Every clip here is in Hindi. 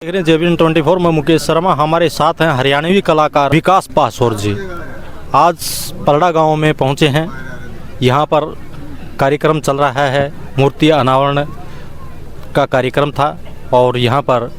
देख रहे हैं जेबीएन 24 में मुकेश शर्मा। हमारे साथ हैं हरियाणवी कलाकार विकास पासौर जी। आज परड़ा गांव में पहुंचे हैं। यहां पर कार्यक्रम चल रहा है, मूर्ति अनावरण का कार्यक्रम था और यहां पर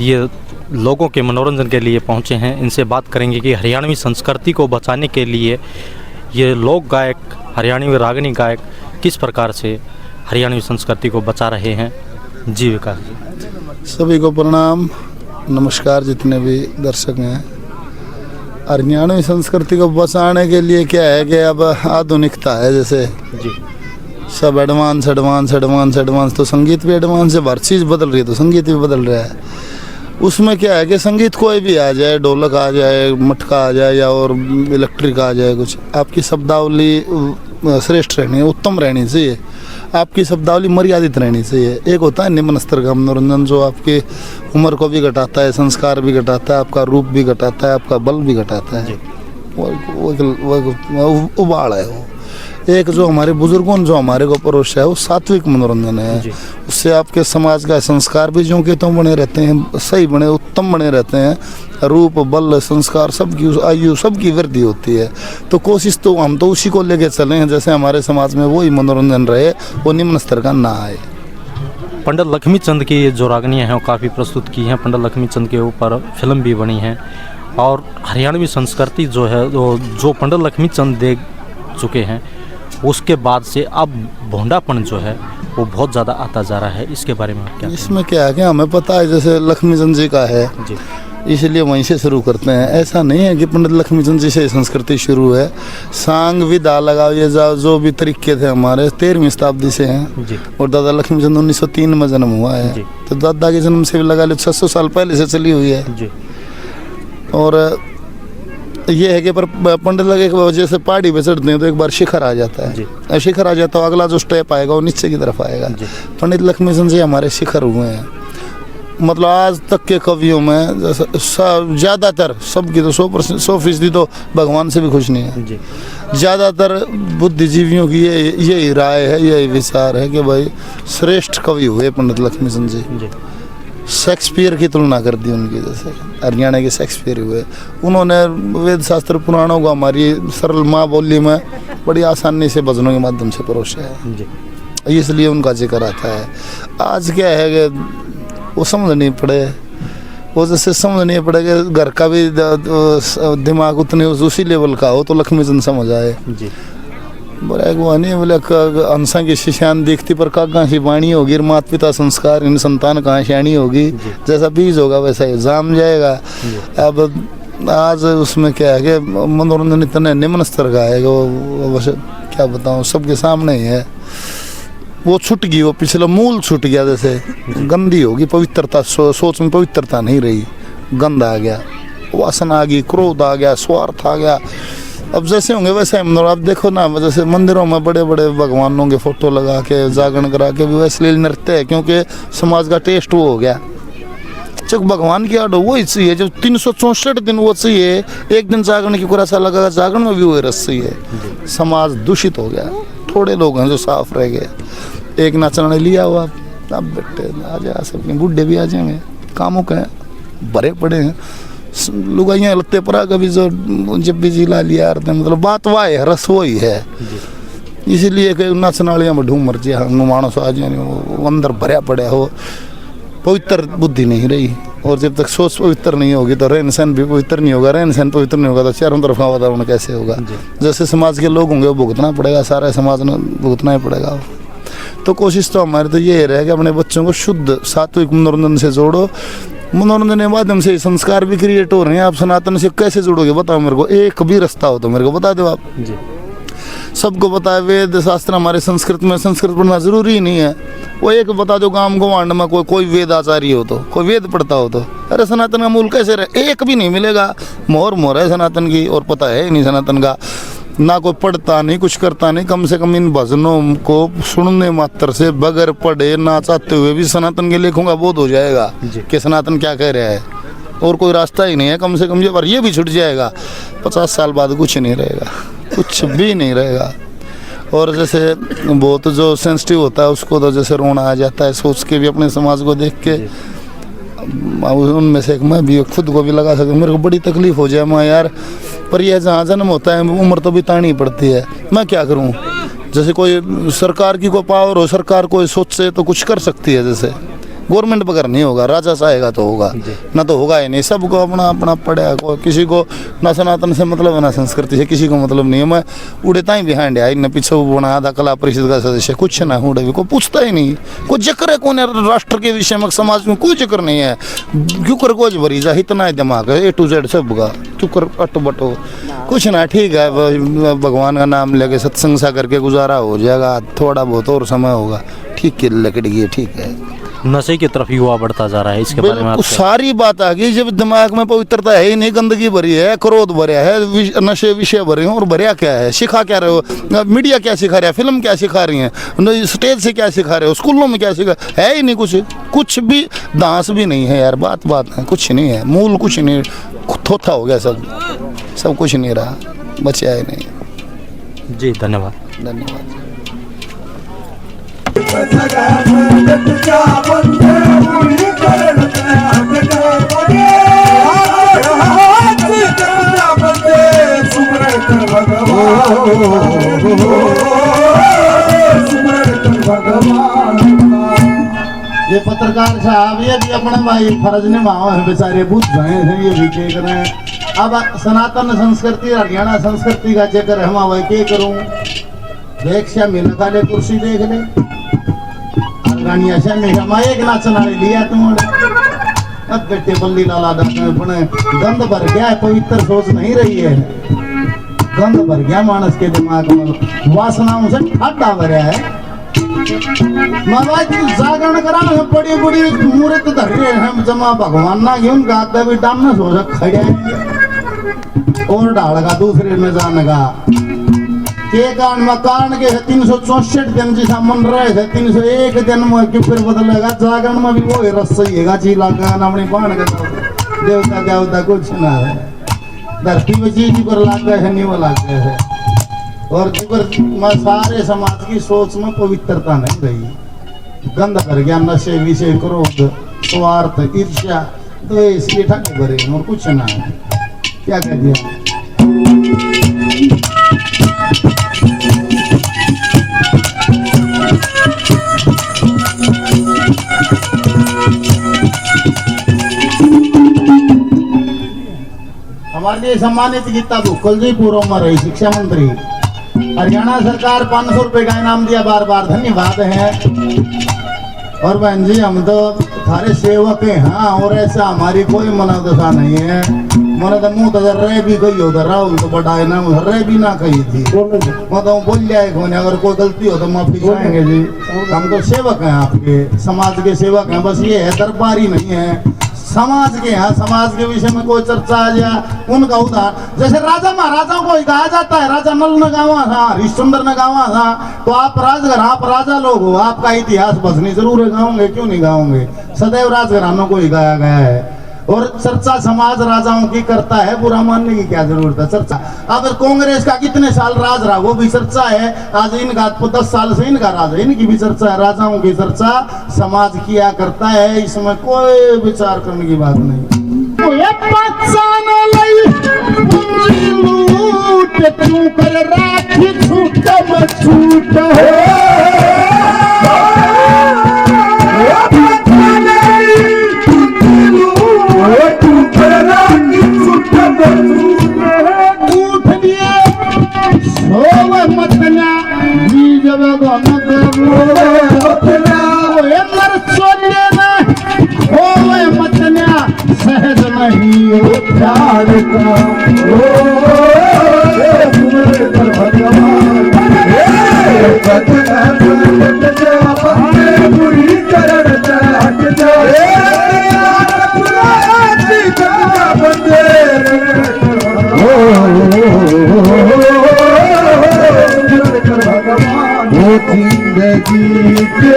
ये लोगों के मनोरंजन के लिए पहुंचे हैं। इनसे बात करेंगे कि हरियाणवी संस्कृति को बचाने के लिए ये लोक गायक, हरियाणवी रागनी गायक किस प्रकार से हरियाणवी संस्कृति को बचा रहे हैं। जी विकास जी। सभी को प्रणाम, नमस्कार। जितने भी दर्शक हैं, हरियाणवी संस्कृति को बचाने के लिए क्या है कि अब आधुनिकता है, जैसे जी सब एडवांस एडवांस एडवांस एडवांस, तो संगीत भी एडवांस है, हर चीज़ बदल रही है तो संगीत भी बदल रहा है। उसमें क्या है कि संगीत कोई भी आ जाए, ढोलक आ जाए, मटका आ जाए या और इलेक्ट्रिक आ जाए, कुछ आपकी शब्दावली श्रेष्ठ रहनी है, उत्तम रहनी चाहिए। आपकी शब्दावली मर्यादित रहनी चाहिए। एक होता है निम्न स्तर का मनोरंजन जो आपकी उम्र को भी घटाता है, संस्कार भी घटाता है, आपका रूप भी घटाता है, आपका बल भी घटाता है। वो उबाड़ है। वो एक जो हमारे बुजुर्गों ने जो हमारे को परोसा है वो सात्विक मनोरंजन है। उससे आपके समाज का संस्कार भी जो के त्यों बने रहते हैं, सही बने, उत्तम बने रहते हैं। रूप, बल, संस्कार सबकी, आयु सबकी वृद्धि होती है। तो कोशिश तो हम तो उसी को लेके चले हैं, जैसे हमारे समाज में वही मनोरंजन रहे, वो निम्न स्तर का ना आए। पंडित लक्ष्मीचंद की जो रागनियाँ हैं वो काफ़ी प्रस्तुत की हैं। पंडित लक्ष्मीचंद के ऊपर फिल्म भी बनी है और हरियाणवी संस्कृति जो है जो पंडित लक्ष्मीचंद दे चुके हैं, उसके बाद से अब भोंडापन जो है वो बहुत ज़्यादा आता जा रहा है। इसके बारे में क्या? इसमें क्या है कि हमें पता है जैसे लक्ष्मीचंद जी का है जी, इसलिए वहीं से शुरू करते हैं। ऐसा नहीं है कि पंडित लक्ष्मीचंद जी से संस्कृति शुरू है। सांग विदा लगाओ, ये जो भी तरीके थे हमारे 13वीं शताब्दी से हैं जी। और दादा लक्ष्मीचंद 1903 में जन्म हुआ है जी। तो दादा के जन्म से भी लगा लो 600 साल पहले से चली हुई है जी। और ये है कि पर पंडित लगे की वजह से पहाड़ी पे चढ़ते हैं तो एक बार शिखर आ जाता है। शिखर आ जाता है, अगला जो स्टेप आएगा वो नीचे की तरफ आएगा। पंडित लक्ष्मीचंद जी हमारे शिखर हुए हैं। मतलब आज तक के कवियों में जैसे ज़्यादातर सबकी तो 100% तो भगवान से भी खुश नहीं है। ज़्यादातर बुद्धिजीवियों की यही राय है, यही विचार है कि भाई श्रेष्ठ कवि हुए पंडित लक्ष्मीचंद जी। शेक्सपियर की तुलना कर दी उनकी, जैसे हरियाणा के शेक्सपियर हुए। उन्होंने वेद शास्त्र पुराणों को हमारी सरल माँ बोली में बड़ी आसानी से भजनों के माध्यम से परोसा है, इसलिए उनका जिक्र आता है। आज क्या है कि वो समझ नहीं पड़े, वो जैसे समझ नहीं पड़े कि घर का भी दिमाग उतने उसी लेवल का हो तो लक्ष्मीचंद समझ आए। बोला वो नहीं, बोले हंसा की शिशान देखती पर कहाँ से वाणी होगी, माता पिता संस्कार इन संतान कहाँ शानी होगी। जैसा बीज होगा वैसा ही जाम जाएगा। अब आज उसमें क्या है कि मनोरंजन इतने निम्न स्तर का है कि वो क्या बताऊँ, सबके सामने ही है। वो छूट गई, वो पिछला मूल छूट गया। जैसे गंदी होगी पवित्रता, सोच में पवित्रता नहीं रही, गंद आ गया, वासना आ गई, क्रोध आ गया, स्वार्थ आ गया। अब जैसे होंगे वैसे हम। आप देखो ना, जैसे मंदिरों में बड़े बड़े भगवानों के फोटो लगा के जागरण करा के भी वैसे नृत्य है, क्योंकि समाज का टेस्ट वो हो गया। जब भगवान की आड़ वही चाहिए, जब 364 दिन वो चाहिए, एक दिन जागरण की पूरा सा लगा, जागरण में भी वही रस चाहिए। समाज दूषित हो गया, थोड़े लोग हैं जो साफ रह गए। एक नाचने लिया हुआ, अब बेटे आ जाए, सबके बूढ़े भी आ जाएंगे, कामों के भरे पड़े हैं, लुगाइयाँ लत्ते परा कभी जो जब भी जिला लिया, मतलब बात वाह है, रस वही है। इसीलिए कि नाचनालियाँ में ढूंढ मर्जी मानस आ जाए, वो अंदर भरा पड़ा हो, पवित्र बुद्धि नहीं रही। और जब तक सोच पवित्र नहीं होगी तो रहन सहन भी पवित्र नहीं होगा, रहन सहन पवित्र नहीं होगा तो चारों तरफ का वातावरण कैसे होगा। जैसे समाज के लोग होंगे वो भुगतना पड़ेगा, सारा समाज ने भुगतना ही पड़ेगा। तो कोशिश तो हमारी तो ये रहे कि अपने बच्चों को शुद्ध सात्विक मनोरंजन से जोड़ो। मनोरंजन के माध्यम से संस्कार भी क्रिएट हो रहे हैं। आप सनातन से कैसे जुड़ोगे बताओ मेरे को, एक भी रास्ता हो तो मेरे को बता दो आप। सबको पता है वेद शास्त्र हमारे संस्कृत में, संस्कृत पढ़ना जरूरी नहीं है। वो एक बता दो गांव गवांड में कोई वेद आचार्य हो तो, कोई वेद पढ़ता हो तो, अरे सनातन का मूल कैसे रहे, एक भी नहीं मिलेगा। मोहर है सनातन की और पता है नहीं सनातन का, ना कोई पढ़ता नहीं, कुछ करता नहीं। कम से कम इन भजनों को सुनने मात्र से, बगैर पढ़े ना चाहते हुए भी सनातन के लेखों का बोध हो जाएगा कि सनातन क्या कह रहा है। और कोई रास्ता ही नहीं है, कम से कम ये भी छूट जाएगा, 50 साल बाद कुछ नहीं रहेगा, कुछ भी नहीं रहेगा। और जैसे बहुत जो सेंसिटिव होता है उसको तो जैसे रोना आ जाता है सोच के भी, अपने समाज को देख के। उनमें से एक मैं भी खुद को भी लगा सकता हूँ। मेरे को बड़ी तकलीफ हो जाए मैं यार, पर यह जहाँ जन्म होता है उम्र तो बितानी पड़ती है, मैं क्या करूँ। जैसे कोई सरकार की कोई पावर हो, सरकार कोई सोच से तो कुछ कर सकती है, जैसे गवर्नमेंट बगैर नहीं होगा, राजा चाहेगा तो होगा, ना तो होगा ही नहीं। सबको अपना अपना पड़ा है, कोई किसी को ना सनातन से मतलब है ना संस्कृति से किसी को मतलब नहीं है। मैं उड़े ताई बिहाइंड है इन पीछे बना आधा कला परिषद का सदस्य कुछ ना उड़े को पूछता ही नहीं, कोई जिक्र है कौन है राष्ट्र के विषय में, समाज में कोई जिक्र नहीं है। क्यों कर कोच भरी जा इतना है दिमाग है A to Z सब का क्यों कर अटो बटो कुछ ना। ठीक है भगवान का नाम लेके सत्संग सा करके गुजारा हो जाएगा, थोड़ा बहुत और समय होगा, ठीक है लकड़ी ठीक है। नशे की तरफ युवा बढ़ता जा रहा है, इसके बारे में आप सारी बात आ गई। जब दिमाग में पवित्रता है ही नहीं, गंदगी भरी है, क्रोध भरा है, नशे विषय भरे हैं, और भरिया क्या है, सिखा क्या रहे हो, मीडिया क्या सिखा रहा है, फिल्म क्या सिखा रही है, स्टेज से क्या सिखा रहे हो, स्कूलों में क्या सिखा है ही नहीं कुछ भी दांस भी नहीं है यार। बात है कुछ नहीं है, मूल कुछ नहीं, थोथा हो गया सब कुछ नहीं रहा, बचा ही नहीं। जी धन्यवाद। ये पत्रकार साहब ये भी अपना भाई फर्ज निभाओ है, बेचारे बुझ गए हैं, ये भी देख रहे हैं। अब सनातन संस्कृति हरियाणा संस्कृति का जिक्र हम वही के करूं, देख श्या मिल काले कुर्सी देख ले गानिया श्या मेरा माँ एक नाचना लिया तुम्हारे अब बेटे बल्ली लाला अपने गंद भर गया है, पवित्र सोच नहीं रही है, गंद भर गया मानस के दिमाग में, वासनाओं से ठाडा भरा है। जागरण करा बड़ी बड़ी मूर्त धर रहे हैं जमा भगवान ना क्यों गाता भी डामना सोचा खड़े और डालगा दूसरे में जानेगा के कारण मकान के 364 दिन जैसा मन रहे थे 301 दिन में क्यों फिर बदलेगा। जागरण में भी वो रसोईगा चीला गान अपनी बाण का देवता देवता कुछ ना है, धरती में चीज पर लाग गए है नहीं वो लाग गए है। और सारे समाज की सोच में पवित्रता नहीं रही, गंद भर गया, नशे विषय क्रोध स्वार्थ ईर्ष्या तो इसलिए ठाके भरे और कुछ ना है। क्या कह दिया हमारे लिए सम्मानित गीता भुक्कल जी पूर्व में रही शिक्षा मंत्री, हरियाणा सरकार 500 रुपए का इनाम दिया, बार बार धन्यवाद है। और बहन जी हम तो थारे सेवक हैं हाँ, और ऐसा हमारी कोई मनोदशा नहीं है, मन तो मुँह तो रहे भी गई हो राहुल तो बड़ा है ना रहे भी ना कही थी मतलब बोल जाए कोने, अगर कोई गलती हो तो माफी चाहेंगे जी। हम तो सेवक हैं आपके, समाज के सेवक हैं, बस ये है दरबारी नहीं है समाज के यहाँ। समाज के विषय में कोई चर्चा आ जाए उनका उदाहरण जैसे राजा महाराजाओं को कहा जाता है, राजा नल ने गावा था, हरिश्चंद्र ने गावा था, तो आप राजघर आप राजा लोग हो, आपका इतिहास बसनी जरूर है, गाओगे क्यों नहीं गाओगे, सदैव राजघरानों को ही गाया गया है। और चर्चा समाज राजाओं की करता है, बुरा मानने की क्या जरूरत है चर्चा। अब कांग्रेस का कितने साल राज रहा वो भी चर्चा है, आज इनका 10 साल से इनका राज है, इनकी भी चर्चा है, राजाओं की चर्चा समाज किया करता है, इसमें कोई विचार करने की बात नहीं। सहज नहीं प्यार का जिंदगी के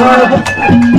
धन्यवाद।